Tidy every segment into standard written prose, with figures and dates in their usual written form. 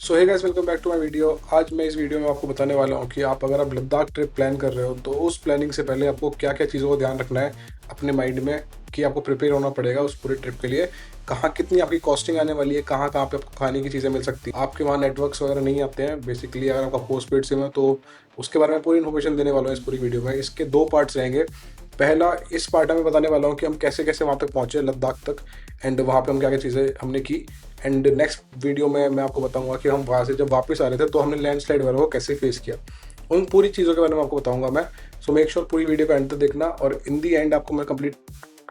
So hey guys, welcome back to my video. आज मैं इस वीडियो में आपको बताने वाला हूँ कि आप लद्दाख ट्रिप प्लान कर रहे हो तो उस प्लानिंग से पहले आपको क्या क्या चीज़ों को ध्यान रखना है अपने माइंड में कि आपको प्रिपेयर होना पड़ेगा उस पूरे ट्रिप के लिए। कहाँ कितनी आपकी कॉस्टिंग आने वाली है, कहाँ कहाँ पे आपको खाने की चीज़ें मिल सकती हैं, आपके वहाँ नेटवर्क्स वगैरह नहीं आते हैं बेसिकली। अगर आपका पोस्ट पेड सिम है तो उसके बारे में पूरी इन्फॉर्मेशन देने वाला हूँ इस पूरी वीडियो में। इसके दो पार्ट्स रहेंगे। पहला इस पार्ट में बताने वाला हूँ कि हम कैसे कैसे वहाँ तक पहुँचे लद्दाख तक, एंड वहाँ पे हम क्या क्या चीज़ें हमने की। एंड नेक्स्ट वीडियो में मैं आपको बताऊंगा कि हम वहाँ से जब वापस आ रहे थे तो हमने लैंडस्लाइड वगैरह को कैसे फेस किया। उन पूरी चीज़ों के बारे में आपको बताऊंगा मैं। सो मेक श्योर पूरी वीडियो को एंड तक देखना, और इन दी एंड आपको मैं कंप्लीट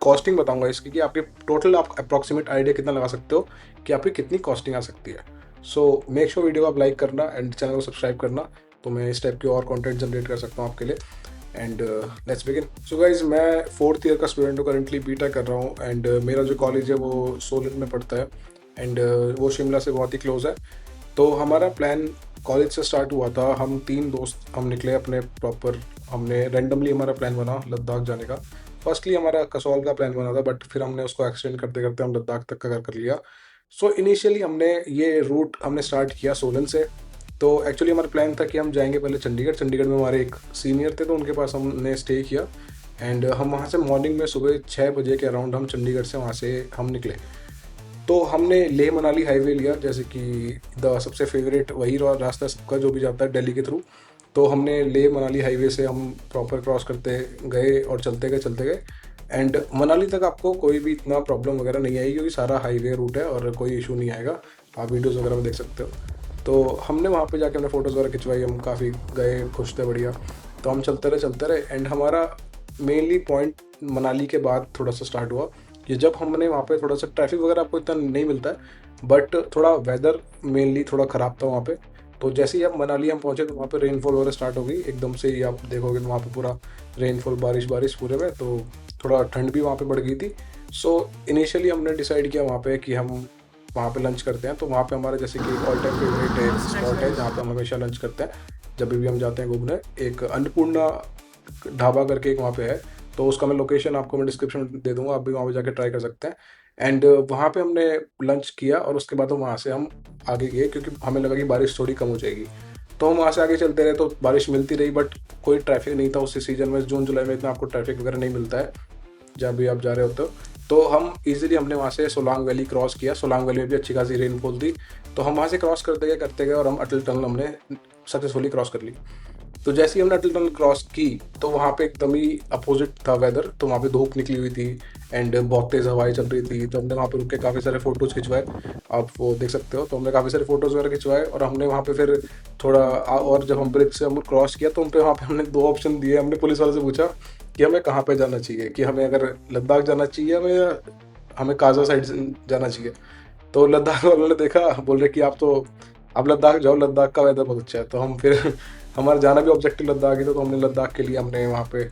कॉस्टिंग बताऊंगा इसकी कि आपके टोटल आप अप्रॉक्सीमेट आइडिया कितना लगा सकते हो कि आपकी कितनी कॉस्टिंग आ सकती है। सो मेक श्योर वीडियो को आप लाइक करना एंड चैनल को सब्सक्राइब करना, तो मैं इस टाइप के और कंटेंट जनरेट कर सकता हूँ आपके लिए। And let's begin. So guys, मैं फोर्थ ईयर का स्टूडेंट हूँ, करेंटली बीटेक कर रहा हूँ। एंड मेरा जो कॉलेज है वो सोलन में पड़ता है, एंड वो शिमला से बहुत ही क्लोज है। तो हमारा प्लान कॉलेज से स्टार्ट हुआ था। हम तीन दोस्त हम निकले अपने प्रॉपर, हमने रैंडमली हमारा प्लान बना लद्दाख जाने का। फर्स्टली हमारा कसौल का प्लान बना था, बट फिर हमने उसको एक्सटेंड करते करते हम लद्दाख तक का कर लिया। सो इनिशियली हमने ये रूट हमने स्टार्ट किया सोलन से। तो एक्चुअली हमारा प्लान था कि हम जाएंगे पहले चंडीगढ़। चंडीगढ़ में हमारे एक सीनियर थे तो उनके पास हमने स्टे किया। एंड हम वहाँ से मॉर्निंग में सुबह 6 बजे के अराउंड हम चंडीगढ़ से वहाँ से हम निकले। तो हमने लेह मनाली हाईवे लिया, जैसे कि द सबसे फेवरेट वही रास्ता है सबका जो भी जाता है दिल्ली के थ्रू। तो हमने लेह मनाली हाईवे से हम प्रॉपर क्रॉस करते गए और चलते गए। एंड मनाली तक आपको कोई भी इतना प्रॉब्लम वगैरह नहीं आएगी क्योंकि सारा हाईवे रूट है और कोई इशू नहीं आएगा। आप वीडियोज़ वगैरह में देख सकते हो। तो हमने वहाँ पे जाके हमने फ़ोटोज़ वगैरह खिंचवाई, हम काफ़ी गए, खुश थे, बढ़िया। तो हम चलते रहे एंड हमारा मेनली पॉइंट मनाली के बाद थोड़ा सा स्टार्ट हुआ कि जब हमने वहाँ पे थोड़ा सा ट्रैफिक वगैरह आपको इतना नहीं मिलता है, बट थोड़ा वेदर मेनली थोड़ा ख़राब था वहाँ पे। तो जैसे ही आप मनाली हम पहुँचे तो वहाँ पे रेनफॉल वगैरह स्टार्ट हो गई एकदम से ही। आप देखोगे वहाँ पे पूरा रेनफॉल, बारिश बारिश पूरे में, तो थोड़ा ठंड भी वहाँ पे बढ़ गई थी। सो इनिशियली हमने डिसाइड किया वहाँ पे कि हम वहाँ पे लंच करते हैं। तो वहाँ पे हमारा जैसे कि ऑल टाइम फेवरेट एक स्पॉट है जहाँ पे हम हमेशा लंच करते हैं जब भी हम जाते हैं घूमने। एक अन्नपूर्णा ढाबा करके एक वहाँ पे है, तो उसका मैं लोकेशन आपको मैं डिस्क्रिप्शन में दे दूंगा, आप भी वहाँ पे जाके ट्राई कर सकते हैं। एंड वहाँ पे हमने लंच किया और उसके बाद वहाँ से हम आगे गए क्योंकि हमें लगा कि बारिश थोड़ी कम हो जाएगी। तो हम वहाँ से आगे चलते रहे तो बारिश मिलती रही, बट कोई ट्रैफिक नहीं था उस सीजन में। जून जुलाई में इतना आपको ट्रैफिक वगैरह नहीं मिलता है जहाँ भी आप जा रहे होते हो। तो हम इजीली हमने वहाँ से सोलांग वैली क्रॉस किया। सोलांग वैली में भी अच्छी खासी रेनफॉल थी। तो हम वहाँ से क्रॉस करते गए और हम अटल टनल हमने सक्सेसफुली क्रॉस कर ली। तो जैसे ही हमने अटल टनल क्रॉस की तो वहाँ पे एकदम ही अपोजिट था वेदर। तो वहाँ पे धूप निकली हुई थी एंड बहुत तेज़ हवाएं चल रही थी। तो हमने वहाँ पे रुक के काफ़ी सारे फ़ोटोज़ खिंचवाए, आप वो देख सकते हो। तो हमने काफ़ी सारे फ़ोटोज़ वगैरह खिंचवाए और हमने वहाँ पे फिर थोड़ा और जब हम ब्रिज से हम क्रॉस किया तो उन पे वहाँ पे हमने दो ऑप्शन दिए। हमने पुलिस वाले से पूछा कि हमें कहाँ पे जाना चाहिए, कि हमें अगर लद्दाख जाना चाहिए हमें, या हमें काजा साइड जाना चाहिए। तो लद्दाख वालों ने देखा, बोल रहे कि आप लद्दाख जाओ, लद्दाख का वेदर बहुत अच्छा है। तो हम फिर हमारा जाना भी ऑब्जेक्टिव लद्दाख ही था, तो हमने लद्दाख के लिए हमने वहाँ पे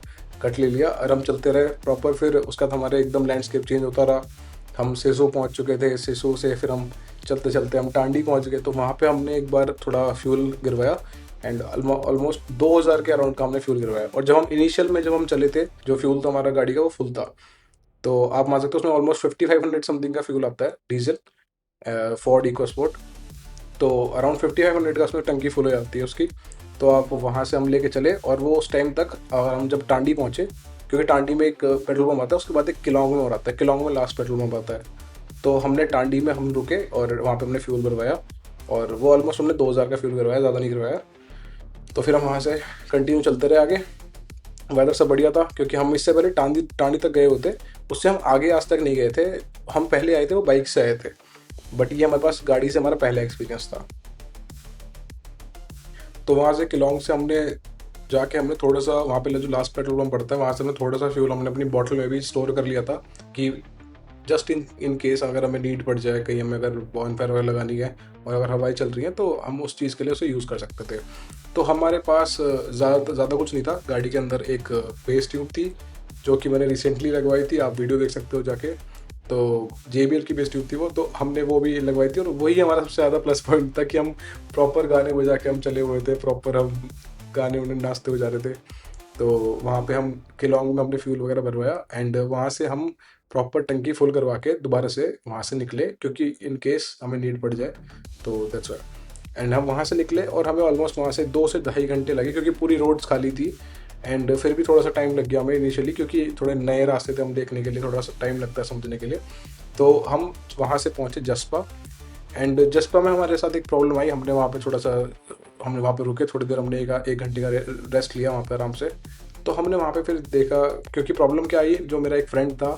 कट ले लिया और हम चलते रहे प्रॉपर। फिर उसका बाद हमारे एकदम लैंडस्केप चेंज होता रहा। हम सिसु पहुँच चुके थे, सिसु से फिर हम चलते चलते हम टांडी पहुँच गए। तो वहाँ पे हमने एक बार थोड़ा फ्यूल गिरवाया एंड ऑलमोस्ट 2000 के अराउंड का हमने फ्यूल गिरवाया। और जब हम चले थे, जो फ्यूल था हमारा गाड़ी का वो फुल था। तो आप मान सकते हो उसमें ऑलमोस्ट 5500 समथिंग का फ्यूल आता है डीजल, फोर्ड इको स्पोर्ट। तो अराउंड 5500 का उसमें टंकी फुल हो जाती है उसकी। तो आप वहाँ से हम लेके चले और वो उस टाइम तक हम जब टांडी पहुँचे, क्योंकि टांडी में एक पेट्रोल पंप आता है, उसके बाद एक किलोंग में और आता है, किलोंग में लास्ट पेट्रोल पंप आता है। तो हमने टांडी में हम रुके और वहाँ पे हमने फ्यूल भरवाया, और वो ऑलमोस्ट हमने 2000 का फ्यूल करवाया, ज़्यादा नहीं करवाया। तो फिर हम वहाँ से कंटिन्यू चलते रहे आगे। वेदर सब बढ़िया था क्योंकि हम इससे पहले टांडी टांडी तक गए होते, उससे हम आगे आज तक नहीं गए थे। हम पहले आए थे, वो बाइक से आए थे, बट ये हमारे पास गाड़ी से हमारा पहला एक्सपीरियंस था। तो वहाँ से किलोंग से हमने जाके हमने थोड़ा सा वहाँ पे जो लास्ट पेट्रोल पंप पड़ता है वहाँ से हमने थोड़ा सा फ्यूल हमने अपनी बॉटल में भी स्टोर कर लिया था, कि जस्ट इन केस अगर हमें नीड पड़ जाए, कहीं हमें अगर बॉनफायर वगैरह लगानी है और अगर हवाएं चल रही हैं तो हम उस चीज़ के लिए उसे यूज़ कर सकते थे। तो हमारे पास ज़्यादा कुछ नहीं था। गाड़ी के अंदर एक बेस ट्यूब थी जो कि मैंने रिसेंटली लगवाई थी, आप वीडियो देख सकते हो जाके। तो JBL की बेस ट्यूब थी वो, तो हमने वो भी लगवाई थी। और वही हमारा सबसे ज़्यादा प्लस पॉइंट था कि हम प्रॉपर गाने बजा के हम चले हुए थे, प्रॉपर हम गाने उन्हें नाचते हुए जा रहे थे। तो वहाँ पे हम किलोंग में हमने फ्यूल वगैरह भरवाया एंड वहाँ से हम प्रॉपर टंकी फुल करवा के दोबारा से वहाँ से निकले, क्योंकि इन केस हमें नीड पड़ जाए। तो दैट्स वाई। एंड हम वहाँ से निकले और हमें ऑलमोस्ट वहाँ से 2 से ढाई घंटे लगे क्योंकि पूरी रोड्स खाली थी। एंड फिर भी थोड़ा सा टाइम लग गया हमें इनिशियली, क्योंकि थोड़े नए रास्ते थे, हम देखने के लिए थोड़ा सा टाइम लगता है समझने के लिए। तो हम वहाँ से पहुँचे जसपा। एंड जसपा में हमारे साथ एक प्रॉब्लम आई। हमने वहाँ पे रुके थोड़ी देर, हमने एक घंटे का रेस्ट लिया वहाँ पे आराम से। तो हमने वहाँ पे फिर देखा, क्योंकि प्रॉब्लम क्या आई, जो मेरा एक फ्रेंड था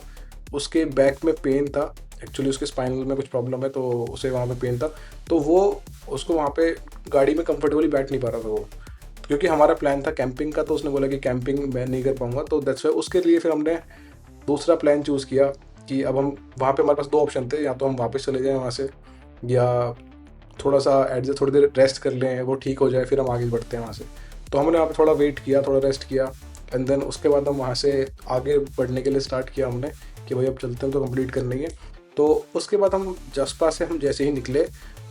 उसके बैक में पेन था एक्चुअली, उसके स्पाइनल में कुछ प्रॉब्लम है, तो उसे वहाँ पे पेन था। तो वो उसको वहाँ पे गाड़ी में कंफर्टेबली बैठ नहीं पा रहा था वो, क्योंकि हमारा प्लान था कैंपिंग का। तो उसने बोला कि कैंपिंग मैं नहीं कर पाऊँगा, तो दैट्स वाई उसके लिए फिर हमने दूसरा प्लान चूज़ किया कि अब हम वहाँ पे, हमारे पास 2 ऑप्शन थे, या तो हम वापस चले जाएँ वहाँ से, या थोड़ा सा एडजस्ट, थोड़ी देर रेस्ट कर लें, वो ठीक हो जाए, फिर हम आगे बढ़ते हैं वहाँ से। तो हमने वहाँ पे थोड़ा वेट किया, थोड़ा रेस्ट किया, एंड देन उसके बाद हम वहाँ से आगे बढ़ने के लिए स्टार्ट किया हमने कि भाई अब चलते हैं, तो कंप्लीट करनी है। तो उसके बाद हम जसपा से हम जैसे ही निकले,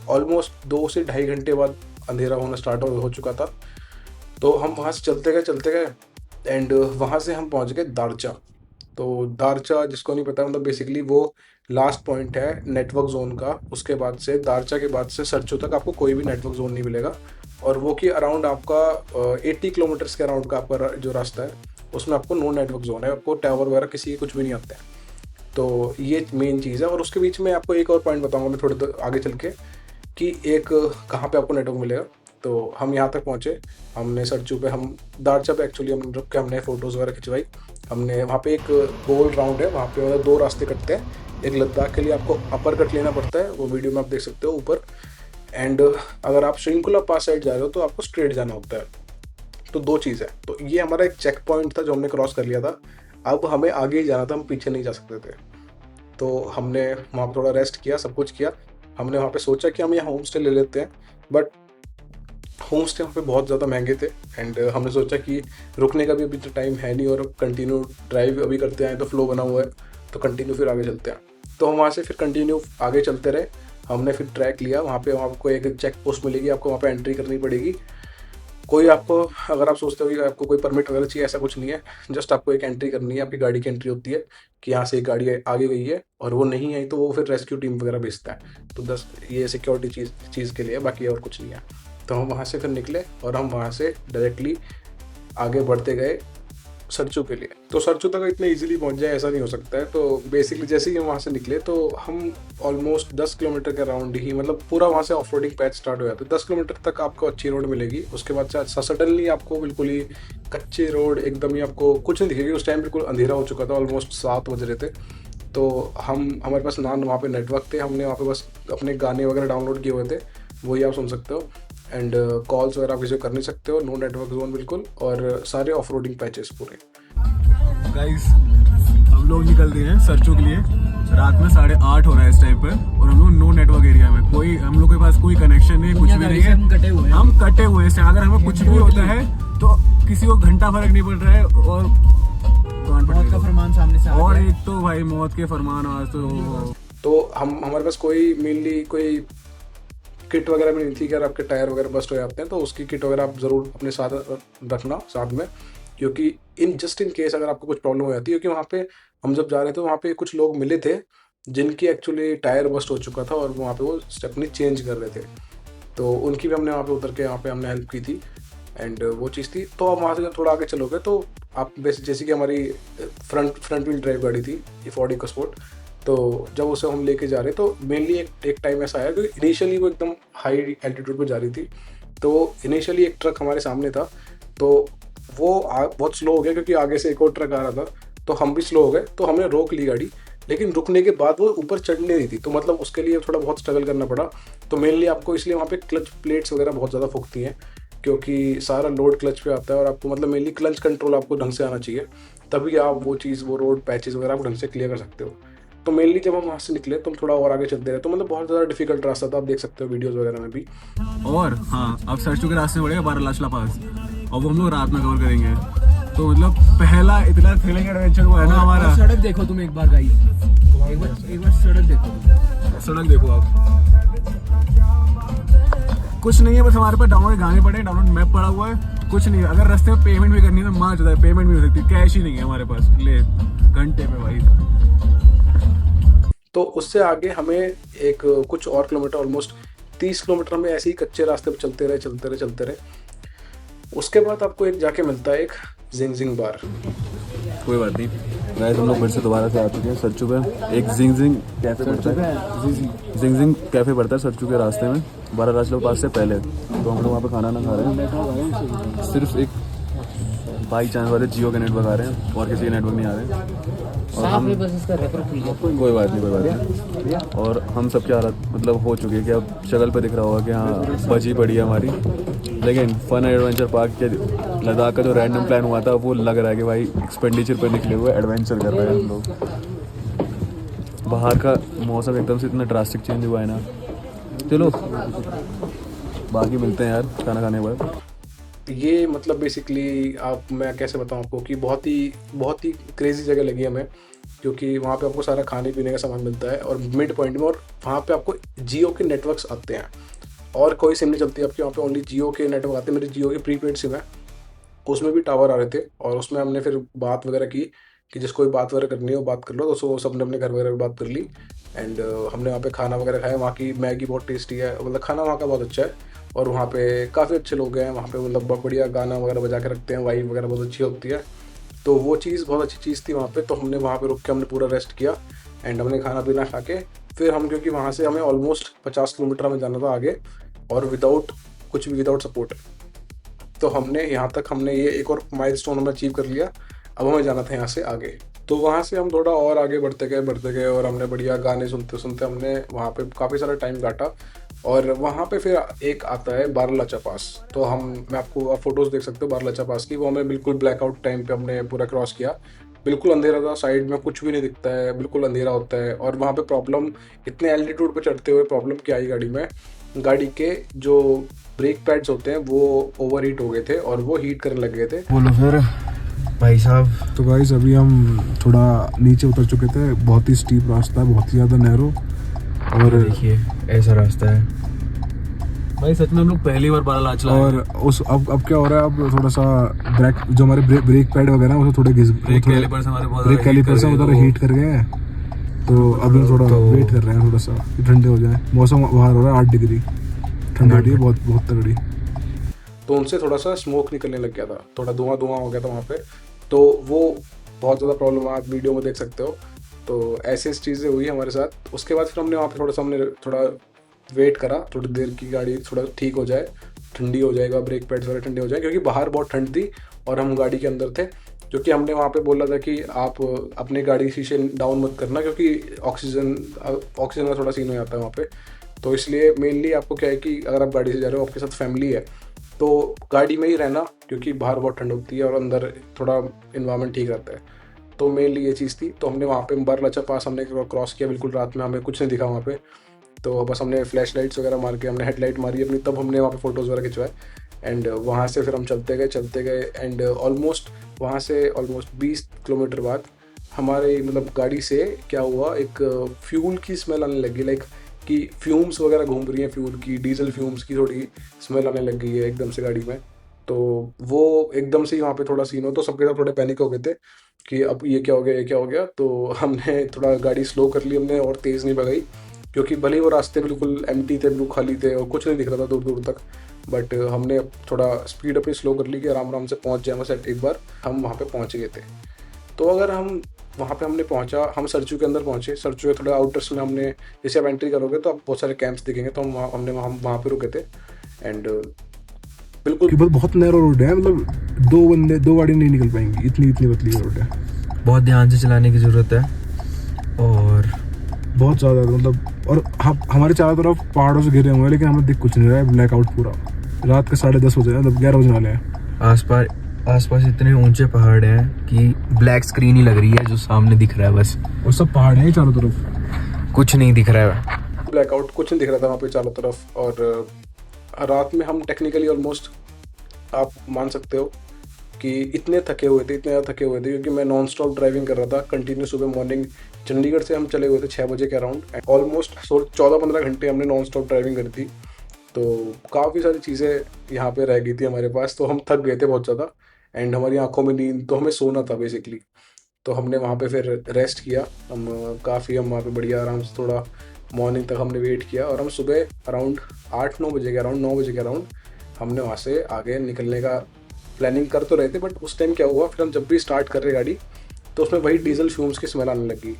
ऑलमोस्ट 2 से ढाई घंटे बाद अंधेरा होना स्टार्ट हो चुका था। तो हम वहाँ से चलते गए एंड वहाँ से हम पहुँच गए दारचा। तो दारचा, जिसको नहीं पता, मतलब बेसिकली वो लास्ट पॉइंट है नेटवर्क जोन का। उसके बाद से, दारचा के बाद से सरचू तक आपको कोई भी नेटवर्क जोन नहीं मिलेगा, और वो कि अराउंड आपका 80 किलोमीटर्स के अराउंड का आपका जो रास्ता है उसमें आपको नो नेटवर्क जोन है, आपको टावर वगैरह किसी के कुछ भी नहीं आते हैं। तो ये मेन चीज़ है। और उसके बीच में आपको एक और पॉइंट बताऊंगा मैं थोड़ी देर आगे चल के, कि एक कहाँ पे आपको नेटवर्क मिलेगा। तो हम यहाँ तक पहुँचे, हमने सरचू पे, हम दारचा पे एक्चुअली हम रुक के हमने फ़ोटोज़ वगैरह खिंचवाई। हमने वहाँ पे एक गोल राउंड है, वहाँ पे मतलब 2 रास्ते कटते हैं। एक लद्दाख के लिए आपको अपर कट लेना पड़ता है, वो वीडियो में आप देख सकते हो ऊपर। एंड अगर आप श्रृंखला पास साइड जा रहे हो तो आपको स्ट्रेट जाना होता है। तो 2 चीज़ है। तो ये हमारा एक चेक पॉइंट था जो हमने क्रॉस कर लिया था। अब हमें आगे ही जाना था, हम पीछे नहीं जा सकते थे। तो हमने वहाँ पर थोड़ा रेस्ट किया, सब कुछ किया। हमने वहाँ पे सोचा कि हम यहाँ होम स्टे ले लेते हैं, बट होम स्टे वहाँ पे बहुत ज़्यादा महंगे थे। एंड हमने सोचा कि रुकने का भी अभी तो टाइम है नहीं, और कंटिन्यू ड्राइव अभी करते हैं तो फ्लो बना हुआ है, तो कंटिन्यू फिर आगे चलते हैं। तो हम वहाँ से फिर कंटिन्यू आगे चलते रहे। हमने फिर ट्रैक लिया, वहाँ पे आपको एक चेक पोस्ट मिलेगी, आपको वहाँ पे एंट्री करनी पड़ेगी। कोई आपको, अगर आप सोचते हो कि आपको कोई परमिट वगैरह चाहिए, ऐसा कुछ नहीं है। जस्ट आपको एक एंट्री करनी है, आपकी गाड़ी की एंट्री होती है कि यहाँ से एक गाड़ी आगे गई है, और वो नहीं आई तो वो फिर रेस्क्यू टीम वगैरह भेजता है। तो बस ये सिक्योरिटी चीज़ के लिए, बाकी और कुछ नहीं है। तो हम वहाँ से फिर निकले और हम वहाँ से डायरेक्टली आगे बढ़ते गए सरचू के लिए। तो सरचू तक इतने इजीली पहुँच जाए ऐसा नहीं हो सकता है। तो बेसिकली जैसे ही हम वहाँ से निकले तो हम ऑलमोस्ट 10 किलोमीटर के अराउंड ही, मतलब पूरा वहाँ से ऑफ रोडिंग पैच स्टार्ट हो जाता है। 10 किलोमीटर तक आपको अच्छी रोड मिलेगी, उसके बाद से सडनली आपको बिल्कुल ही कच्चे रोड, एकदम ही आपको कुछ नहीं दिखेगी। उस टाइम बिल्कुल अंधेरा हो चुका था, ऑलमोस्ट 7 बज रहे थे। तो हमारे पास ना वहाँ पे नेटवर्क थे, हमने वहाँ पे बस अपने गाने वगैरह डाउनलोड किए हुए थे, वही आप सुन सकते हो। एंड कॉल्स वगैरह आप किसी को कर नहीं सकते हो, नो नेटवर्क जोन बिल्कुल, और सारे ऑफ रोडिंग पैचेस पूरे। गाइस हम लोग निकल दिए हैं सरचू के लिए। रात में 8:30 हो रहा है इस टाइम पर, और हम लोग नो नेटवर्क एरिया में, कोई हम लोग के पास कोई कनेक्शन नहीं, कुछ भी नहीं है। हम कटे हुए हैं। अगर हमें कुछ भी होता है तो किसी को घंटा फर्क नहीं पड़ रहा है, और मौत का फरमान सामने से और एक तो भाई मौत के फरमान आज तो हमारे पास कोई मेनली कोई किट वगैरह भी नहीं थी कि अगर आपके टायर वगैरह बस्ट हो जाते हैं तो उसकी किट वगैरह आप ज़रूर अपने साथ रखना साथ में, क्योंकि इन केस अगर आपको कुछ प्रॉब्लम हो जाती है। क्योंकि वहाँ पे हम जब जा रहे थे वहाँ पे कुछ लोग मिले थे जिनकी एक्चुअली टायर बस्ट हो चुका था, और वहाँ पे वो स्टेपनी चेंज कर रहे थे। तो उनकी भी हमने वहाँ पे उतर के वहाँ पे हमने हेल्प की थी, एंड वो चीज़ थी। तो आप वहाँ से जब थोड़ा आगे चलोगे तो आप जैसे कि हमारी फ्रंट व्हील ड्राइव गाड़ी थी, ये फॉर्ड इकोस्पोर्ट। तो जब उसे हम लेके जा रहे तो मेनली एक टाइम ऐसा आया क्योंकि इनिशियली वो एकदम हाई एल्टीट्यूड पे जा रही थी। तो इनिशियली एक ट्रक हमारे सामने था, तो वो बहुत स्लो हो गया क्योंकि आगे से एक और ट्रक आ रहा था, तो हम भी स्लो हो गए। तो हमने रोक ली गाड़ी, लेकिन रुकने के बाद वो ऊपर चढ़ नहीं रही थी, तो मतलब उसके लिए थोड़ा बहुत स्ट्रगल करना पड़ा। तो मेनली आपको इसलिए वहाँ पे क्लच प्लेट्स वगैरह बहुत ज़्यादा फूकती हैं, क्योंकि सारा लोड क्लच पे आता है, और आपको मतलब मेनली क्लच कंट्रोल आपको ढंग से आना चाहिए, तभी आप वो रोड पैचेस वगैरह आप ढंग से क्लियर कर सकते हो। तो मेनली जब हम वहाँ से निकले तो हम थोड़ा और आगे चलते रहे, तो मतलब बहुत ज़्यादा डिफिकल्ट रास्ता था, आप देख सकते हो वीडियोज़ वगैरह में भी। और हाँ, अब सरचू के रास्ते बढ़ेगा 12 लाशला पास, और वो हम लोग रात में कवर करेंगे। तो मतलब पहला इतना थ्रिलिंग एडवेंचर हुआ है ना हमारा। सड़क देखो तुम एक बार गाइस, एक बार सड़क देखो, सड़क देखो आप। कुछ नहीं है, बस हमारे पास डाउनलोड गाने पड़े, डाउनलोड मैप पड़ा हुआ है, कुछ नहीं है। अगर रास्ते में पेमेंट भी करनी है तो मार जाता है, पेमेंट भी हो सकती है, कैश ही नहीं है हमारे पास, ले घंटे में भाई। तो उससे आगे हमें एक कुछ और किलोमीटर, ऑलमोस्ट 30 किलोमीटर हमें ऐसे ही कच्चे रास्ते पर चलते रहे। उसके बाद आपको एक जाके मिलता है एक जिंग बार। कोई बात नहीं गाइस, हम लोग फिर से दोबारा से आ चुके हैं सरचू पे। एक जिंग कैफे पड़ता है, जिंग कैफे पड़ता है सरचू के रास्ते में, 12 राजलोक पास से पहले। तो हम लोग वहाँ पे खाना ना खा रहे हैं, सिर्फ एक बाई चांस वाले जियो के नेटवर्क आ रहे हैं और किसी के नेटवर्क नहीं आ रहे हैं। और हम कोई बात नहीं। और हम सबकी हालत मतलब हो चुकी है कि अब शक्ल पे दिख रहा होगा कि हाँ बची पड़ी है हमारी। लेकिन फन एडवेंचर पार्क के लद्दाख का जो रैंडम प्लान हुआ था वो लग रहा है कि भाई एक्सपेंडिचर पर निकले हुए एडवेंचर कर रहे हैं हम लोग। बाहर का मौसम एकदम से इतना ड्रास्टिक चेंज हुआ है ना। चलो बाकी मिलते हैं यार खाना खाने के बाद। ये मतलब बेसिकली मैं कैसे बताऊँ आपको कि बहुत ही क्रेजी जगह लगी हमें, क्योंकि वहाँ पे आपको सारा खाने पीने का सामान मिलता है और मिड पॉइंट में, और वहाँ पे आपको जियो के नेटवर्क्स आते हैं और कोई सिम नहीं चलती आपकी, वहाँ पे ओनली जियो के नेटवर्क आते हैं। मेरी जियो की प्रीपेड सिम है, उसमें भी टावर आ रहे थे और उसमें हमने फिर बात वगैरह की कि जिसको भी बात वगैरह करनी हो बात कर लो, तो सबने अपने घर वगैरह में बात कर ली। एंड हमने वहाँ पे खाना वगैरह खाया। वहाँ की मैगी बहुत टेस्टी है, मतलब खाना वहाँ का बहुत अच्छा है और वहाँ पे काफ़ी अच्छे लोग हैं। वहाँ पे मतलब बहुत बढ़िया गाना वगैरह बजा के रखते हैं, वाइब वगैरह बहुत अच्छी होती है। तो वो चीज़ बहुत अच्छी चीज़ थी वहाँ पे। तो हमने वहाँ पे रुक के हमने पूरा रेस्ट किया एंड हमने खाना पीना खा के फिर हम, क्योंकि वहाँ से हमें ऑलमोस्ट 50 किलोमीटर हमें जाना था आगे और विदाउट सपोर्ट, तो हमने यहाँ तक हमने ये एक और माइलस्टोन हमने अचीव कर लिया। अब हमें जाना था यहाँ से आगे। तो वहाँ से हम थोड़ा और आगे बढ़ते गए और हमने बढ़िया गाने सुनते सुनते हमने वहाँ पे काफ़ी सारा टाइम काटा। और वहाँ पे फिर एक आता है बारलाचा पास। तो मैं आपको आप फोटोज़ देख सकते हो बारलाचा पास की। वो हमें बिल्कुल ब्लैकआउट टाइम पे हमने पूरा क्रॉस किया। बिल्कुल अंधेरा था, साइड में कुछ भी नहीं दिखता है, बिल्कुल अंधेरा होता है। और वहाँ पे प्रॉब्लम, इतने एल्टीट्यूड पे चढ़ते हुए प्रॉब्लम क्या आई गाड़ी में, गाड़ी के जो ब्रेक पैड्स होते हैं वो ओवर हीट हो गए थे और वो हीट करने लग गए थे। बोलो फिर भाई साहब। तो गाइस अभी हम थोड़ा नीचे उतर चुके थे, बहुत ही स्टीप रास्ता है, बहुत ही ज़्यादा नैरो। और देखिए ऐसा रास्ता है भाई, सच में हम लोग पहली बार बारह लाच लाए। और उस अब क्या हो रहा है, अब थोड़ा सा ब्रेक जो हमारे ब्रेक पैड वगैरह वो थोड़े ब्रेक कैलिपर्स हमारे बहुत ब्रेक कैलिपर्स उधर हीट कर गए हैं। तो अभी हम थोड़ा वेट कर रहे हैं थोड़ा सा कि ठंडे हो जाए। मौसम बाहर हो रहा है 8 डिग्री, ठंडी हो रही है बहुत तगड़ी। तो उनसे थोड़ा सा स्मोक निकलने लग गया था, थोड़ा धुआं हो गया था वहाँ पे। तो वो बहुत ज़्यादा प्रॉब्लम आप वीडियो में देख सकते हो। तो ऐसी चीज़ें हुई हमारे साथ। उसके बाद फिर हमने वहाँ पे थोड़ा वेट करा, थोड़ी देर की गाड़ी थोड़ा ठीक हो जाए, ठंडी हो जाएगा, ब्रेक पैड्स वगैरह ठंडे हो जाए, क्योंकि बाहर बहुत ठंड थी और हम गाड़ी के अंदर थे। क्योंकि हमने वहाँ पे बोला था कि आप अपनी गाड़ी की शीशे डाउन मत करना, क्योंकि ऑक्सीजन का थोड़ा सीन हो जाता है वहाँ पे। तो इसलिए मेनली आपको क्या है कि अगर आप गाड़ी से जा रहे हो, आपके साथ फैमिली है, तो गाड़ी में ही रहना, क्योंकि बाहर बहुत ठंड होती है और अंदर थोड़ा इन्वायरमेंट ठीक रहता है। तो मेनली ये चीज़ थी। तो हमने वहाँ पे बारलाचा पास हमने क्रॉस किया, बिल्कुल रात में, हमें कुछ नहीं दिखा वहाँ पे। तो बस हमने फ्लैश लाइट्स वगैरह मार के, हमने हेडलाइट मारी अपनी, तब हमने वहाँ पे फ़ोटोज़ वगैरह खिंचवाए। एंड वहाँ से फिर हम चलते गए एंड वहाँ से ऑलमोस्ट 20 किलोमीटर बाद हमारे मतलब गाड़ी से क्या हुआ, एक फ्यूल की स्मेल आने लगी, लाइक कि फ्यूम्स वगैरह घूम रही हैं, फ्यूल की, डीजल फ्यूम्स की थोड़ी स्मेल आने लग गई है एकदम से गाड़ी में। तो वो एकदम से ही वहाँ पे थोड़ा सीन हो, तो सबके साथ थोड़े पैनिक हो गए थे कि अब ये क्या हो गया। तो हमने थोड़ा गाड़ी स्लो कर ली हमने और तेज़ नहीं भगाई, क्योंकि भले ही वो रास्ते बिल्कुल एम्प्टी थे, बिल्कुल खाली थे और कुछ नहीं दिख रहा था दूर दूर तक। बट हमने थोड़ा स्पीड अपनी स्लो कर ली कि आराम से पहुँच जाए बस। एक बार हम वहाँ पे पहुँच गए थे। तो अगर हम वहाँ पे हमने पहुँचा, हम सरचू के अंदर पहुँचे। सरचू के थोड़ा आउटर्स में हमने, जैसे आप एंट्री करोगे तो आप बहुत सारे कैंप्स दिखेंगे, तो हम वहाँ पे रुके थे। एंड बिल्कुल बहुत नैरो रोड है, मतलब दो गाड़ी नहीं निकल पाएंगी, इतनी पतली रोड है। बहुत ध्यान से चलाने की ज़रूरत है और बहुत ज़्यादा मतलब। और हमारे चारों तरफ पहाड़ों से घिरे हुए हैं, लेकिन हमें दिख कुछ नहीं रहा है, ब्लैकआउट पूरा। रात के 10:30 बजे, मतलब 11 बजने वाले हैं। आसपास इतने ऊंचे पहाड़ हैं कि ब्लैक स्क्रीन ही लग रही है जो सामने दिख रहा है बस। और सब पहाड़ हैं चारों तरफ, कुछ नहीं दिख रहा है, ब्लैकआउट कुछ नहीं दिख रहा था वहाँ पे चारों तरफ। और रात में हम टेक्निकली ऑलमोस्ट, आप मान सकते हो कि इतने ज़्यादा थके हुए थे, क्योंकि मैं नॉन स्टॉप ड्राइविंग कर रहा था कंटिन्यू। सुबह मॉर्निंग चंडीगढ़ से हम चले हुए थे 6 बजे के अराउंड। ऑलमोस्ट 14-15 घंटे हमने नॉन स्टॉप ड्राइविंग करी थी। तो काफ़ी सारी चीज़ें यहाँ पे रह गई थी हमारे पास, तो हम थक गए थे बहुत ज़्यादा। एंड हमारी आंखों में नींद, तो हमें सोना था बेसिकली। तो हमने वहाँ पे फिर रेस्ट किया। हम वहाँ पे बढ़िया आराम से थोड़ा मॉर्निंग तक हमने वेट किया और हम सुबह अराउंड 8-9 बजे के अराउंड 9 बजे के अराउंड हमने वहाँ से आगे निकलने का प्लानिंग कर तो रहे थे। बट उस टाइम क्या हुआ, फिर हम जब भी स्टार्ट कर रहे गाड़ी तो उसमें वही डीजल फ्यूम्स की स्मेल आने लगी।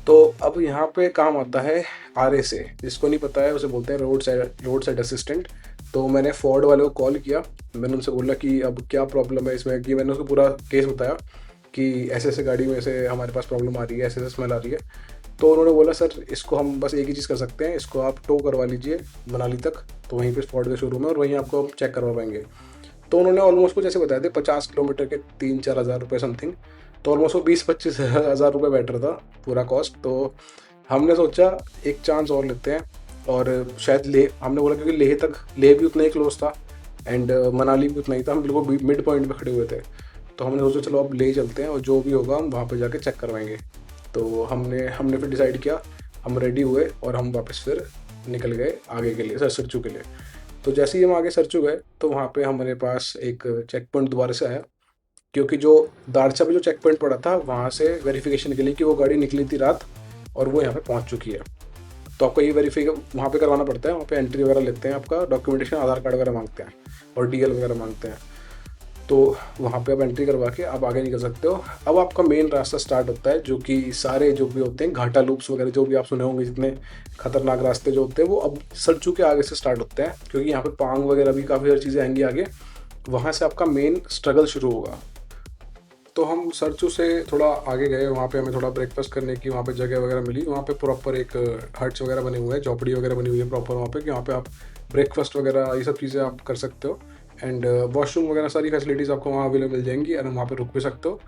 तो अब यहाँ पे काम आता है RSA, जिसको नहीं पता है उसे बोलते हैं रोड साइड असिस्टेंट। तो मैंने फोर्ड वाले को कॉल किया, मैंने उनसे बोला कि अब क्या प्रॉब्लम है इसमें, कि मैंने उसको पूरा केस बताया कि ऐसे ऐसे गाड़ी में से हमारे पास प्रॉब्लम आ रही है, ऐसे ऐसे स्मेल आ रही है। तो उन्होंने बोला सर इसको हम बस एक ही चीज़ कर सकते हैं, इसको आप टो करवा लीजिए मनाली तक, तो वहीं पे फोर्ड का शोरूम है और वहीं आपको हम चेक करवा पाएंगे। तो उन्होंने ऑलमोस्ट कुछ ऐसे बताए थे 50 किलोमीटर के 3-4 हज़ार रुपये समथिंग। तो ऑलमोस्ट वो 20-25 हज़ार रुपये बेटर था पूरा कॉस्ट। तो हमने सोचा एक चांस और लेते हैं, और शायद लेह, हमने बोला क्योंकि लेह भी उतना ही क्लोज था एंड मनाली भी उतना ही था, हम बिल्कुल मिड पॉइंट पे खड़े हुए थे। तो हमने सोचा चलो अब लेह चलते हैं और जो भी होगा हम वहाँ पे जाके चेक करवाएंगे। तो हमने फिर डिसाइड किया, हम रेडी हुए और हम वापस फिर निकल गए आगे के लिए, सरचू के लिए। तो जैसे ही हम आगे सरचू गए तो वहाँ पे हमारे पास एक चेक पॉइंट दोबारा से आया, क्योंकि जो दारचा पे जो चेक पॉइंट पड़ा था वहाँ से वेरिफिकेशन के लिए कि वो गाड़ी निकली थी रात और वो यहाँ पे पहुँच चुकी है। तो आपको ये वेरीफाई वहाँ पे करवाना पड़ता है, वहाँ पे एंट्री वगैरह लेते हैं, आपका डॉक्यूमेंटेशन आधार कार्ड वगैरह मांगते हैं और DL वगैरह मांगते हैं। तो वहाँ पे आप एंट्री करवा के आप आगे निकल सकते हो। अब आपका मेन रास्ता स्टार्ट होता है, जो कि सारे जो भी होते हैं घाटा लूप्स वगैरह जो भी आप सुने होंगे, जितने खतरनाक रास्ते जो होते हैं वो अब सरचू के आगे से स्टार्ट होते हैं, क्योंकि यहाँ पे पांग वगैरह भी काफ़ी सारी चीज़ें आएंगी आगे, वहाँ से आपका मेन स्ट्रगल शुरू होगा। तो हम सरचू से थोड़ा आगे गए, वहाँ पे हमें थोड़ा ब्रेकफास्ट करने की वहाँ पे जगह वगैरह मिली। वहाँ पे प्रॉपर एक हट्स वगैरह बने हुए हैं, झोपड़ी वगैरह बनी हुई है प्रॉपर वहाँ पे, कि वहाँ पे आप ब्रेकफास्ट वगैरह ये सब चीज़ें आप कर सकते हो। एंड वॉशरूम वगैरह सारी फैसिलिटीज़ आपको वहाँ अवेलेबल मिल जाएंगी और वहाँ पे रुक भी सकते हो।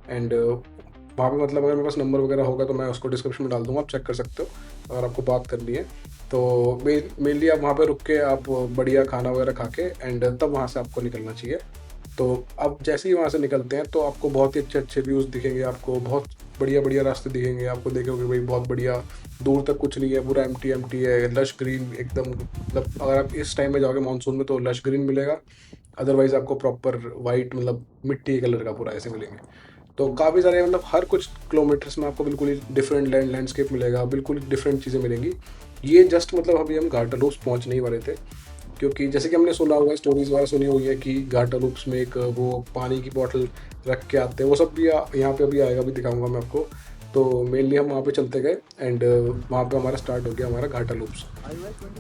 एंड वहाँ पे मतलब अगर मेरे पास नंबर वगैरह होगा तो मैं उसको डिस्क्रिप्शन में डाल दूँगा, आप चेक कर सकते हो अगर आपको बात करनी है। तो मेनली आप वहाँ पे रुक के आप बढ़िया खाना वगैरह खा के एंड तब वहाँ से आपको निकलना चाहिए। तो अब जैसे ही वहाँ से निकलते हैं तो आपको बहुत ही अच्छे अच्छे व्यूज़ दिखेंगे, आपको बहुत बढ़िया बढ़िया रास्ते दिखेंगे, आपको देखोगे भाई बहुत बढ़िया, दूर तक कुछ नहीं है, पूरा एम्प्टी है, लश ग्रीन एकदम। मतलब अगर आप इस टाइम में जाओगे मानसून में तो लश ग्रीन मिलेगा, अदरवाइज़ आपको प्रॉपर वाइट मतलब मिट्टी कलर का पूरा ऐसे मिलेंगे। तो काफ़ी सारे मतलब हर कुछ किलोमीटर्स में आपको बिल्कुल ही डिफरेंट लैंडस्केप मिलेगा, बिल्कुल डिफरेंट चीज़ें मिलेंगी। ये जस्ट मतलब अभी हम घाटालोप्स पहुँचने ही वाले थे, क्योंकि जैसे कि हमने सुना हुआ है, स्टोरीज वगैरह सुनी हुई है कि घाटालूप्स में एक वो पानी की बॉटल रख के आते हैं, वो सब भी यहाँ पे अभी आएगा, भी दिखाऊंगा मैं आपको। तो मेनली हम वहाँ पे चलते गए एंड वहाँ पे हमारा स्टार्ट हो गया हमारा घाटालूप्स।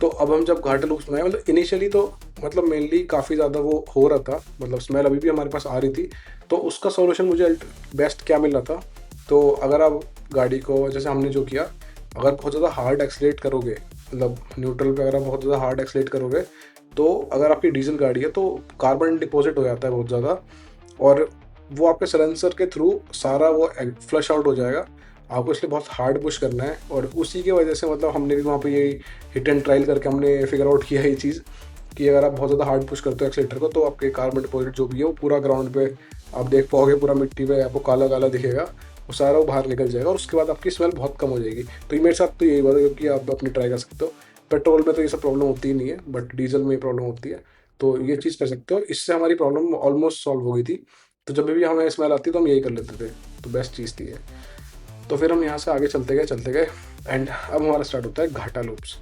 तो अब हम जब घाटालूप्स बनाए, मतलब इनिशियली तो मतलब मेनली काफ़ी ज़्यादा वो हो रहा था, मतलब स्मेल अभी भी हमारे पास आ रही थी। तो उसका सॉल्यूशन मुझे बेस्ट क्या मिल रहा था, तो अगर आप गाड़ी को जैसे हमने जो किया, अगर बहुत ज़्यादा हार्ड एक्सलेट करोगे, मतलब न्यूट्रल पे अगर आप बहुत ज़्यादा हार्ड एक्सलेट करोगे, तो अगर आपकी डीजल गाड़ी है तो कार्बन डिपॉजिट हो जाता है बहुत ज़्यादा, और वो आपके सलेंसर के थ्रू सारा वो फ्लश आउट हो जाएगा। आपको इसलिए बहुत हार्ड पुश करना है, और उसी की वजह से मतलब हमने भी वहाँ पे ये हिट एंड ट्रायल करके हमने फिगर आउट किया है ये चीज़, कि अगर आप बहुत ज़्यादा हार्ड पुश करते हो एक्सीलेटर को तो आपके कार्बन डिपॉजिट जो भी है वो पूरा ग्राउंड पे आप देख पाओगे, पूरा मिट्टी पे आपको काला काला दिखेगा, वो सारा वो बाहर निकल जाएगा और उसके बाद आपकी स्मेल बहुत कम हो जाएगी। तो ये मेरे साथ तो यही बात है, क्योंकि आप अपनी ट्राई कर सकते हो। पेट्रोल में तो ये सब प्रॉब्लम होती ही नहीं है, बट डीजल में ये प्रॉब्लम होती है। तो ये चीज़ कर सकते हो, इससे हमारी प्रॉब्लम ऑलमोस्ट सॉल्व हो गई थी। तो जब भी हमें स्मेल आती तो हम यही कर लेते थे, तो बेस्ट चीज़ थी ये। तो फिर हम यहाँ से आगे चलते गए एंड अब हमारा स्टार्ट होता है घाटा लूप्स।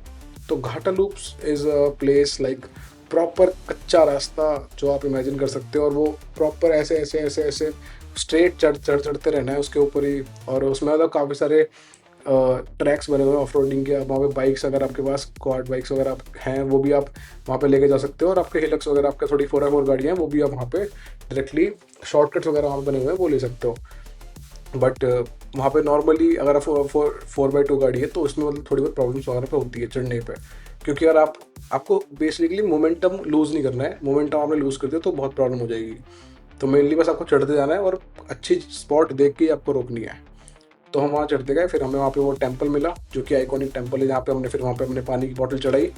तो घाटा loops is a place like proper कच्चा रास्ता जो आप इमेजिन कर सकते हो, और वो प्रॉपर ऐसे ऐसे ऐसे ऐसे स्ट्रेट चढ़ते रहना है उसके ऊपर ही। और उसमें मतलब काफ़ी सारे ट्रैक्स बने हुए हैं ऑफ रोडिंग के। आप वहाँ पे बाइक्स, अगर आपके पास क्वाड बाइक्स वगैरह हैं वो भी आप वहाँ पे लेके जा सकते हो, और आपके हिलक्स वगैरह आपके थोड़ी 4x4 गाड़ियाँ हैं वो भी आप वहाँ पे डायरेक्टली शॉर्टकट्स वगैरह वहाँ पे बने हुए हैं वो ले सकते हो। बट वहाँ पे नॉर्मली अगर आप 4x2 गाड़ी है तो उसमें मतलब थोड़ी बहुत प्रॉब्लम्स वगैरह पे होती है चढ़ने पे, क्योंकि अगर आपको बेसिकली मोमेंटम लूज़ नहीं करना है, मोमेंटम आपने लूज़ कर दिया तो बहुत प्रॉब्लम हो जाएगी। तो मेनली बस आपको चढ़ते जाना है और अच्छी स्पॉट देख के आपको रोकनी है। तो हम वहाँ चढ़ते गए, फिर हमें वहाँ पे वो टेंपल मिला जो कि आइकॉनिक टेंपल है, जहाँ पे हमने फिर वहाँ पे अपने पानी की बोतल चढ़ाई।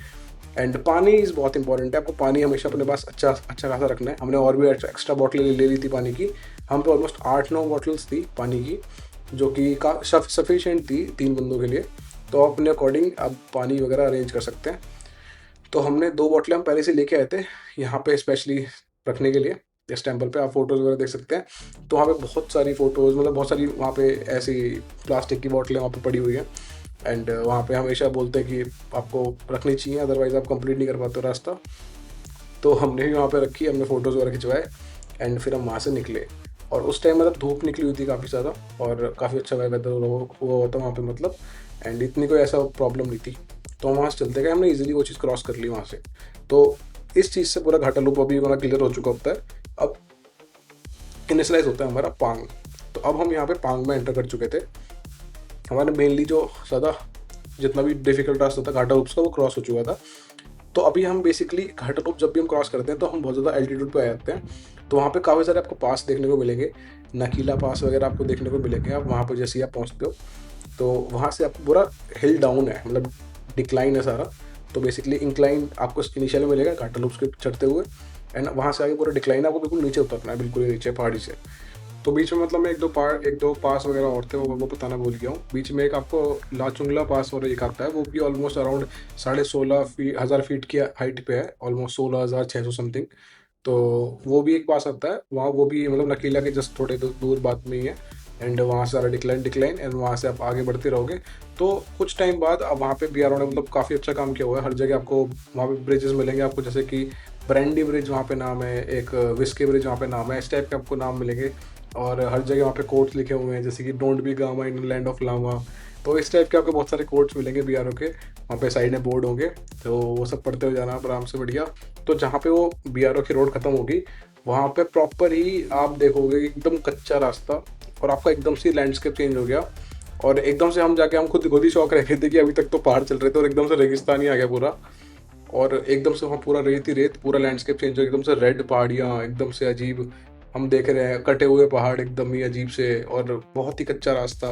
एंड पानी इज़ बहुत इंपॉर्टेंट है, आपको पानी हमेशा अपने पास अच्छा खासा रखना है। हमने और भी एक्स्ट्रा बॉटल ले ली थी पानी की, हम पे ऑलमोस्ट 8-9 बॉटल्स थी पानी की, जो कि सफिशिएंट थी 3 बंदों के लिए। तो आप अपने अकॉर्डिंग आप पानी वगैरह अरेंज कर सकते हैं। तो हमने 2 बॉटलें हम पहले से लेके आए थे यहाँ पे स्पेशली रखने के लिए। इस टेंपल पे आप फोटोज़ वगैरह देख सकते हैं। तो वहाँ पे बहुत सारी फ़ोटोज़, मतलब बहुत सारी वहाँ पे ऐसी प्लास्टिक की बॉटलें वहाँ पे पड़ी हुई हैं। एंड वहाँ पे हमेशा बोलते हैं कि आपको रखनी चाहिए, अदरवाइज़ आप कंप्लीट नहीं कर पाते हो रास्ता। तो हमने भी वहाँ पे रखी, हमने फ़ोटोज़ वगैरह खिंचवाए एंड फिर हम वहाँ से निकले। और उस टाइम मतलब धूप निकली हुई थी काफ़ी ज़्यादा और काफ़ी अच्छा वेदर हुआ होता वहाँ पे मतलब, एंड इतनी कोई ऐसा प्रॉब्लम नहीं थी। तो हम वहाँ से चलते गए, हमने ईजिली वो चीज़ क्रॉस कर ली वहाँ से। तो इस चीज़ से पूरा घाटा लूप अभी हमारा क्लियर हो चुका होता है। अब इनिशलाइज होता है हमारा पांग। तो अब हम यहाँ पे पांग में एंटर कर चुके थे। हमारे मेनली जो ज़्यादा जितना भी डिफिकल्ट रास्ता था घाटा लूप्स का वो क्रॉस हो चुका था। तो अभी हम बेसिकली घाटा लूप जब भी हम क्रॉस करते हैं तो हम बहुत ज़्यादा एल्टीट्यूड पे आ जाते हैं। तो वहाँ पे काफ़ी सारे आपको पास देखने को मिलेंगे, नकीला पास वगैरह आपको देखने को मिलेंगे। आप वहाँ पर जैसे ही आप पहुँचते हो तो वहाँ से आपको पूरा हिल डाउन है, मतलब डिक्लाइन है सारा। तो बेसिकली इंक्लाइन आपको इनिशियल में मिलेगा घाटा लूप्स के चढ़ते हुए, एंड वहाँ से आगे पूरा डिक्लाइन आपको बिल्कुल नीचे उतरना है, बिल्कुल ही नीचे पहाड़ी से। तो बीच में मतलब मैं एक दो पास वगैरह और थे, वो बताना भूल गया हूँ। बीच में एक आपको लाचुंगला पास और एक आता है, वो भी ऑलमोस्ट अराउंड 16,500 फीट की हाइट पे है, ऑलमोस्ट 16,600 समथिंग। तो वो भी एक पास आता है वहाँ, वो भी मतलब नकीला के जस्ट थोड़े दूर बाद में ही है। एंड वहाँ से सारा डिक्लाइन एंड वहाँ से आप आगे बढ़ते रहोगे। तो कुछ टाइम बाद अब वहाँ पे BRO ने मतलब काफ़ी अच्छा काम किया हुआ है। हर जगह आपको वहाँ पे ब्रिजेस मिलेंगे आपको, जैसे कि ब्रांडी ब्रिज वहाँ पे नाम है, एक विस्की ब्रिज वहाँ पे नाम है, इस टाइप के आपको नाम मिलेंगे। और हर जगह वहाँ पे कोट्स लिखे हुए हैं, जैसे कि don't be gamma in land of llama. तो इस टाइप के आपको बहुत सारे कोट्स मिलेंगे BRO के, वहाँ पे साइड में बोर्ड होंगे। तो वो सब पढ़ते हुए जाना आप आराम से, बढ़िया। तो जहाँ पे वो BRO की रोड खत्म होगी वहाँ पे प्रॉपर ही आप देखोगे एकदम कच्चा रास्ता, और आपका एकदम से लैंडस्केप चेंज हो गया। और एकदम से हम जाके हम खुद ही शौक रह गए थे कि अभी तक तो पहाड़ चल रहे थे और एकदम से रेगिस्तान ही आ गया पूरा। और एकदम से वहाँ पूरा रेत ही रेत, पूरा लैंडस्केप चेंज हो, एकदम से रेड पहाड़ियाँ, एकदम से अजीब हम देख रहे हैं, कटे हुए पहाड़ एकदम ही अजीब से, और बहुत ही कच्चा रास्ता।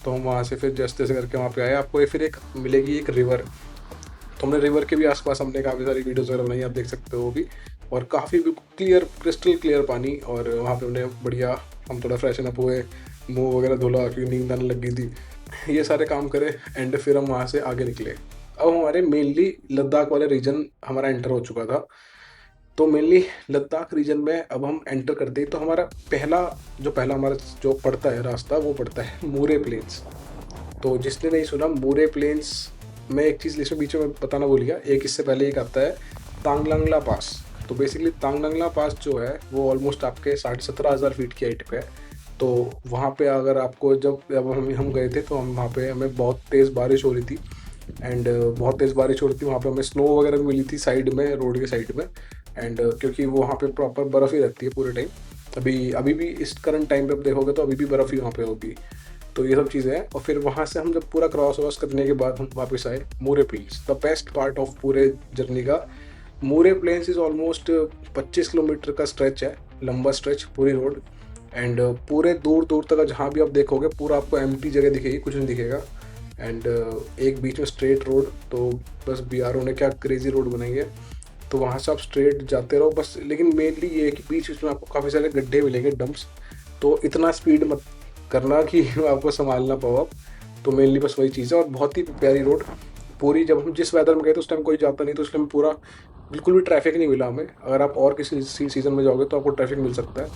तो हम वहाँ से फिर जैसे तैसे करके वहाँ पे आए। आपको ये फिर एक मिलेगी एक रिवर, तो हमने रिवर के भी आसपास हमने काफ़ी सारी वीडियोस वगैरह बनाई, आप देख सकते हो वो भी। और काफ़ी क्लियर, क्रिस्टल क्लियर पानी। और वहाँ पे हमने बढ़िया, हम थोड़ा फ्रेशन अप हुए, मुंह वगैरह धुला क्योंकि नींद आने लग गई थी, ये सारे काम करे एंड फिर हम वहाँ से आगे निकले। अब हमारे मेनली लद्दाख वाले रीजन हमारा एंटर हो चुका था। तो मेनली लद्दाख रीजन में अब हम एंटर करते ही तो हमारा पहला हमारा जो पड़ता है रास्ता, वो पड़ता है मूरे प्लेन्स। तो जिसने नहीं सुना मूरे प्लेन्स में, एक चीज़ लिस्ट में बीच में बताना भूल गया, एक इससे पहले एक आता है तांगलंगला पास। तो बेसिकली तांगलंगला पास जो है वो ऑलमोस्ट आपके 17,500 फीट की हाइट पे है। तो वहाँ पे अगर आपको जब हम गए थे तो हम वहाँ पे हमें बहुत तेज़ बारिश हो रही थी, एंड बहुत तेज़ बारिश हो रही थी वहाँ पे, हमें स्नो वगैरह भी मिली थी साइड में, रोड के साइड में। एंड क्योंकि वो वहाँ पे प्रॉपर बर्फ़ ही रहती है पूरे टाइम। अभी भी इस करंट टाइम पे आप देखोगे तो अभी भी बर्फ़ ही वहाँ पे होगी। तो ये सब चीज़ें हैं। और फिर वहाँ से हम जब पूरा क्रॉस वॉस करने के बाद हम वापस आए Moore Plains, the best part of पूरे जर्नी का। Moore Plains is almost 25 kilometre का स्ट्रेच है, लंबा स्ट्रेच पूरी रोड। एंड पूरे दूर दूर तक जहाँ भी आप देखोगे पूरा आपको एम्प्टी जगह दिखेगी, कुछ नहीं दिखेगा। एंड एक बीच में स्ट्रेट रोड, तो बस BRO ने क्या क्रेजी रोड बनाई है। तो वहाँ से आप स्ट्रेट जाते रहो बस। लेकिन मेनली ये है कि बीच बीच में आपको काफ़ी सारे गड्ढे मिलेंगे, डंप्स। तो इतना स्पीड मत करना कि आपको संभालना पाओ आप। तो मेनली बस वही चीज़ है। और बहुत ही प्यारी रोड पूरी, जब हम जिस वेदर में गए तो उस टाइम कोई जाता नहीं, तो इसलिए पूरा बिल्कुल भी ट्रैफिक नहीं मिला हमें। अगर आप और किसी सीज़न में जाओगे तो आपको ट्रैफिक मिल सकता है।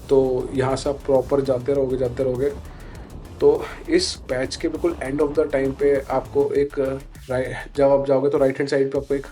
तो यहाँ से आप प्रॉपर जाते रहोगे। तो इस पैच के बिल्कुल एंड ऑफ द टाइम पे आपको एक जब आप जाओगे तो राइट हैंड साइड पे आपको एक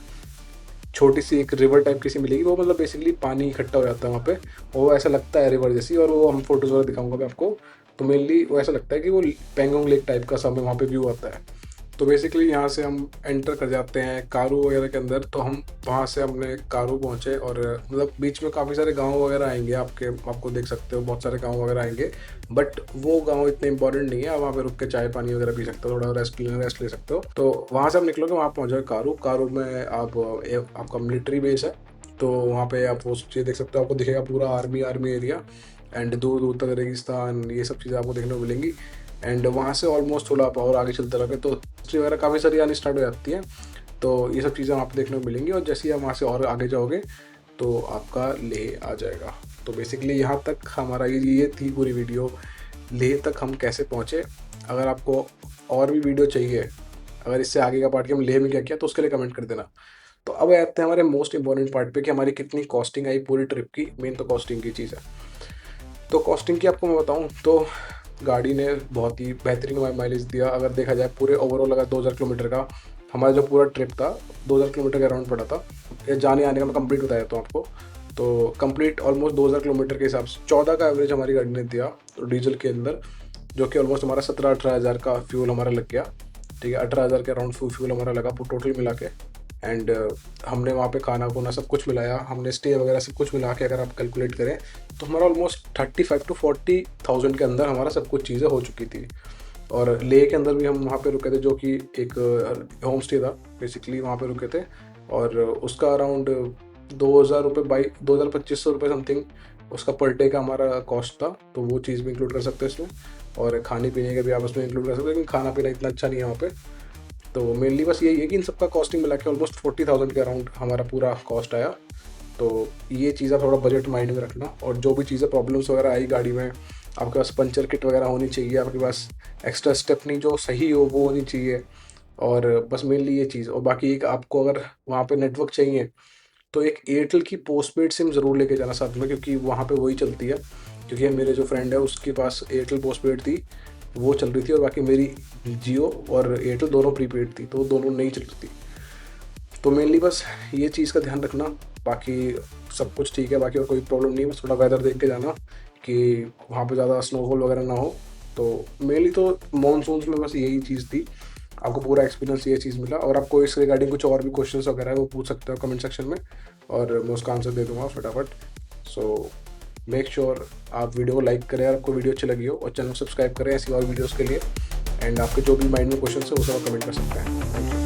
छोटी सी एक रिवर टाइप की सी मिलेगी। वो मतलब बेसिकली पानी इकट्ठा हो जाता है वहाँ पे, और वो ऐसा लगता है रिवर जैसी। और वो हम फोटोज़ वगैरह दिखाऊंगा मैं आपको। तो मेनली वो ऐसा लगता है कि वो पेंगोंग लेक टाइप का सब वहाँ पे व्यू आता है। तो बेसिकली यहाँ से हम एंटर कर जाते हैं कारू वगैरह के अंदर। तो हम वहाँ से हमने कारू पहुँचे, और मतलब बीच में काफ़ी सारे गांव वगैरह आएंगे, आपको देख सकते हो बहुत सारे गांव वगैरह आएंगे। बट वो गांव इतने इंपॉर्टेंट नहीं है, आप वहाँ पे रुक के चाय पानी वगैरह पी सकते हो, थोड़ा रेस्ट ले सकते हो। तो वहाँ से आप निकलोगे, वहाँ पहुँच जाओगे कारू में। आपका मिलिट्री बेस है, तो वहाँ पे आप वो चीज़ देख सकते हो, आपको दिखेगा पूरा आर्मी एरिया। एंड दूर दूर तक रेगिस्तान, ये सब चीज़ें आपको देखने को मिलेंगी। एंड वहाँ से ऑलमोस्ट थोड़ा आप और आगे चलते रहोगे तो हिस्ट्री वगैरह काफ़ी सारी आनी स्टार्ट हो जाती है। तो ये सब चीज़ें वहाँ पे देखने को मिलेंगी। और जैसे ही आप वहाँ से और आगे जाओगे तो आपका लेह आ जाएगा। तो बेसिकली यहाँ तक हमारा ये थी पूरी वीडियो, लेह तक हम कैसे पहुँचे। अगर आपको और भी वीडियो चाहिए, अगर इससे आगे का पार्ट कि हम लेह में क्या किया, तो उसके लिए कमेंट कर देना। तो अब आते हैं हमारे मोस्ट इंपॉर्टेंट पार्ट पे कि हमारी कितनी कॉस्टिंग आई पूरी ट्रिप की। मेन तो कॉस्टिंग की चीज़ है। तो कॉस्टिंग की आपको मैं बताऊँ तो गाड़ी ने बहुत ही बेहतरीन माइलेज दिया। अगर देखा जाए पूरे ओवरऑल अगर 2000 किलोमीटर का हमारा जो पूरा ट्रिप था 2000 किलोमीटर के अराउंड पड़ा था। ये जाने आने का मैं कंप्लीट बता देता हूँ आपको। तो कंप्लीट ऑलमोस्ट 2000 किलोमीटर के हिसाब से 14 का एवरेज हमारी गाड़ी ने दिया तो डीजल के अंदर, जो कि ऑलमोस्ट हमारा 17-18 हज़ार का फ्यूल हमारा लग गया। ठीक है, 18 हज़ार के अराउंड फ्यूल हमारा लगा टोटल मिला के। एंड हमने वहाँ पे खाना खुना सब कुछ मिलाया, हमने स्टे वगैरह सब कुछ मिला के अगर आप कैलकुलेट करें तो हमारा ऑलमोस्ट 35 to 40,000 के अंदर हमारा सब कुछ चीज़ें हो चुकी थी। और लेह के अंदर भी हम वहाँ पे रुके थे, जो कि एक होम स्टे था बेसिकली, वहाँ पे रुके थे। और उसका अराउंड 2000 रुपये 2500 रुपये समथिंग उसका पर डे का हमारा कॉस्ट था। तो वो चीज़ भी इंक्लूड कर सकते हैं इसमें, और खाने पीने का भी आप उसमें इंक्लूड कर सकते हैं, लेकिन खाना पीना इतना अच्छा नहीं है वहाँ पे। तो मेनली बस यही है कि इन सबका कॉस्टिंग मिला के ऑलमोस्ट 40,000 के अराउंड हमारा पूरा कॉस्ट आया। तो ये चीज़ थोड़ा बजट माइंड में रखना। और जो भी चीज़ें प्रॉब्लम्स वगैरह आई गाड़ी में, आपके पास पंचर किट वगैरह होनी चाहिए, आपके पास एक्स्ट्रा स्टेपनी जो सही हो वो होनी चाहिए। और बस मेनली ये चीज़। और बाकी एक आपको अगर वहाँ पे नेटवर्क चाहिए तो एक एयरटेल की पोस्टपेड सिम ज़रूर लेके जाना साथ में, क्योंकि वहाँ पे वही चलती है। क्योंकि मेरे जो फ्रेंड है उसके पास एयरटेल पोस्टपेड थी, वो चल रही थी, और बाकी मेरी जियो और एयरटेल दोनों प्रीपेड थी, तो दोनों नहीं चल रही थी। तो मेनली बस ये चीज़ का ध्यान रखना, बाकी सब कुछ ठीक है, बाकी और कोई प्रॉब्लम नहीं है। बस थोड़ा वेदर देख के जाना कि वहाँ पे ज़्यादा स्नोफॉल वगैरह ना हो। तो मेनली तो मानसून्स में बस यही चीज़ थी। आपको पूरा एक्सपीरियंस ये चीज़ मिला। और आपको इस रिगार्डिंग कुछ और भी क्वेश्चंस वगैरह है वो पूछ सकते हो कमेंट सेक्शन में, और मैं उसका आंसर दे दूँगा फटाफट। सो मेक श्योर आप वीडियो को लाइक करें अगर आपको वीडियो अच्छी लगी हो, और चैनल को सब्सक्राइब करें ऐसी और वीडियोज़ के लिए। एंड आपके जो भी माइंड में क्वेश्चन है वो सब आप कमेंट कर सकते हैं।